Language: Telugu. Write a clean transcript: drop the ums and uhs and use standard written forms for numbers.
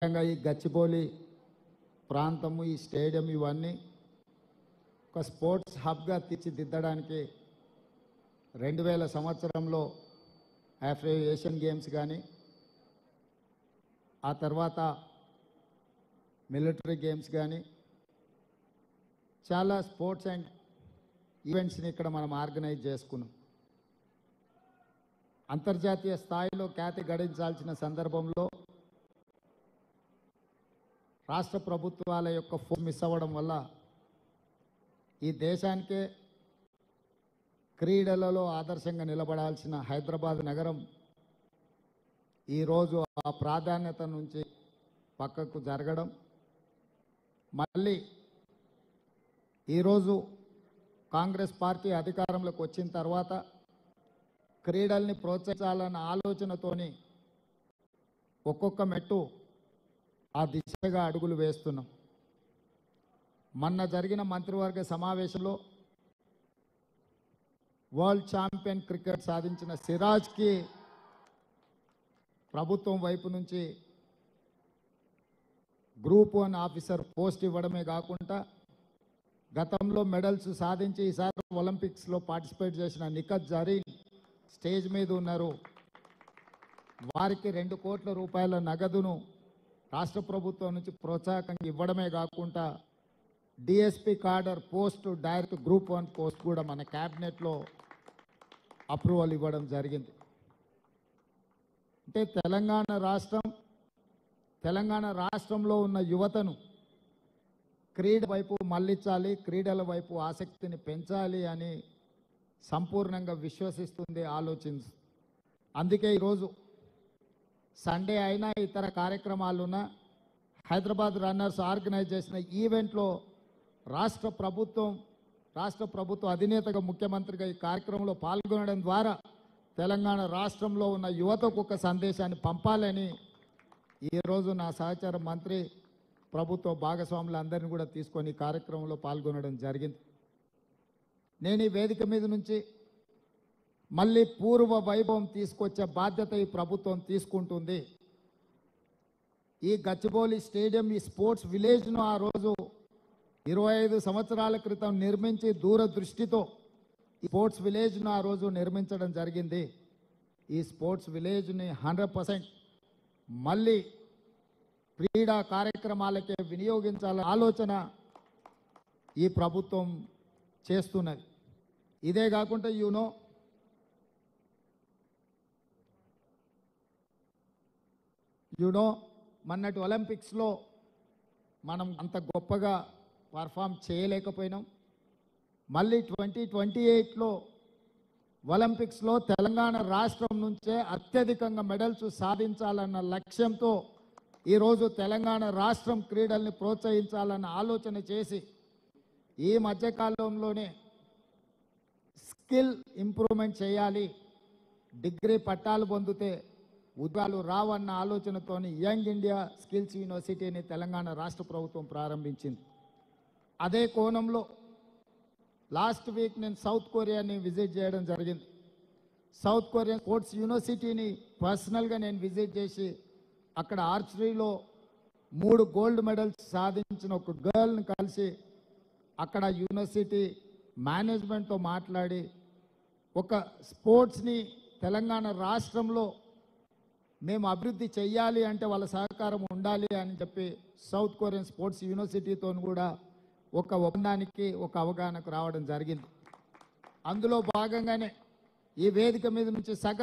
ముఖ్యంగా ఈ గచ్చిబౌలి ప్రాంతము ఈ స్టేడియం ఇవన్నీ ఒక స్పోర్ట్స్ హబ్గా తీర్చిదిద్దడానికి 2000 సంవత్సరంలో ఆఫ్రో ఏషియన్ గేమ్స్ కానీ ఆ తర్వాత మిలిటరీ గేమ్స్ కానీ చాలా స్పోర్ట్స్ అండ్ ఈవెంట్స్ని ఇక్కడ మనం ఆర్గనైజ్ చేసుకున్నాం. అంతర్జాతీయ స్థాయిలో ఖ్యాతి గడించాల్సిన సందర్భంలో రాష్ట్ర ప్రభుత్వాల యొక్క ఫోకస్ మిస్ అవ్వడం వల్ల ఈ దేశానికే క్రీడలలో ఆదర్శంగా నిలబడాల్సిన హైదరాబాద్ నగరం ఈరోజు ఆ ప్రాధాన్యత నుంచి పక్కకు జరగడం, మళ్ళీ ఈరోజు కాంగ్రెస్ పార్టీ అధికారంలోకి వచ్చిన తర్వాత క్రీడల్ని ప్రోత్సహించాలన్న ఆలోచనతోని ఒక్కొక్క మెట్టు ఆ దిశగా అడుగులు వేస్తున్నాం. మొన్న జరిగిన మంత్రివర్గ సమావేశంలో వరల్డ్ ఛాంపియన్ క్రికెట్ సాధించిన సిరాజ్కి ప్రభుత్వం వైపు నుంచి గ్రూప్ 1 ఆఫీసర్ పోస్ట్ ఇవ్వడమే కాకుండా గతంలో మెడల్స్ సాధించి ఈసారి ఒలింపిక్స్లో పార్టిసిపేట్ చేసిన నిఖత్ జరీన్ స్టేజ్ మీద ఉన్నారు. వారికి 2 కోట్ల రూపాయల నగదును రాష్ట్ర ప్రభుత్వం నుంచి ప్రోత్సాహకంగా ఇవ్వడమే కాకుండా DSP కార్డర్ post direct group 1 post కూడా మన క్యాబినెట్లో అప్రూవల్ ఇవ్వడం జరిగింది. అంటే తెలంగాణ రాష్ట్రంలో ఉన్న యువతను క్రీడ వైపు మళ్ళించాలి, క్రీడల వైపు ఆసక్తిని పెంచాలి అని సంపూర్ణంగా విశ్వసిస్తుంది, ఆలోచించి అందుకే ఈరోజు సండే అయినా ఇతర కార్యక్రమాలున్నా హైదరాబాద్ రన్నర్స్ ఆర్గనైజ్ చేసిన ఈవెంట్లో రాష్ట్ర ప్రభుత్వ అధినేతగా ముఖ్యమంత్రిగా ఈ కార్యక్రమంలో పాల్గొనడం ద్వారా తెలంగాణ రాష్ట్రంలో ఉన్న యువతకు ఒక సందేశాన్ని పంపాలని ఈరోజు నా సహచార మంత్రి ప్రభుత్వ భాగస్వాములందరినీ కూడా తీసుకొని కార్యక్రమంలో పాల్గొనడం జరిగింది. నేను ఈ వేదిక మీద నుంచి మళ్ళీ పూర్వ వైభవం తీసుకొచ్చే బాధ్యత ఈ ప్రభుత్వం తీసుకుంటుంది. ఈ గచ్చిబౌలి స్టేడియం, ఈ స్పోర్ట్స్ విలేజ్ను ఆ రోజు 25 సంవత్సరాల క్రితం నిర్మించి దూరదృష్టితో ఈ స్పోర్ట్స్ విలేజ్ను ఆ రోజు నిర్మించడం జరిగింది. ఈ స్పోర్ట్స్ విలేజ్ని 100% మళ్ళీ క్రీడా కార్యక్రమాలకే వినియోగించాలనే ఆలోచన ఈ ప్రభుత్వం చేస్తున్నది. ఇదే కాకుండా మొన్నటి ఒలింపిక్స్లో మనం అంత గొప్పగా పర్ఫామ్ చేయలేకపోయినాం. మళ్ళీ 2028లో ఒలింపిక్స్లో తెలంగాణ రాష్ట్రం నుంచే అత్యధికంగా మెడల్స్ సాధించాలన్న లక్ష్యంతో ఈరోజు తెలంగాణ రాష్ట్రం క్రీడల్ని ప్రోత్సహించాలన్న ఆలోచన చేసి ఈ మధ్యకాలంలోనే స్కిల్ ఇంప్రూవ్మెంట్ చేయాలి, డిగ్రీ పట్టాలు పొందితే ఉద్యోగాలు రావన్న ఆలోచనతోని యంగ్ ఇండియా స్కిల్స్ యూనివర్సిటీని తెలంగాణ రాష్ట్ర ప్రభుత్వం ప్రారంభించింది. అదే కోణంలో లాస్ట్ వీక్ నేను సౌత్ కొరియాని విజిట్ చేయడం జరిగింది. సౌత్ కొరియా స్పోర్ట్స్ యూనివర్సిటీని పర్సనల్గా నేను విజిట్ చేసి అక్కడ ఆర్చరీలో 3 గోల్డ్ మెడల్స్ సాధించిన ఒక గర్ల్ని కలిసి అక్కడ యూనివర్సిటీ మేనేజ్మెంట్తో మాట్లాడి ఒక స్పోర్ట్స్ని తెలంగాణ రాష్ట్రంలో మేము అభివృద్ధి చెయ్యాలి అంటే వాళ్ళ సహకారం ఉండాలి అని చెప్పి సౌత్ కొరియన్ స్పోర్ట్స్ యూనివర్సిటీతో కూడా ఒక ఒప్పందానికి ఒక అవగాహనకు రావడం జరిగింది. అందులో భాగంగానే ఈ వేదిక మీద నుంచి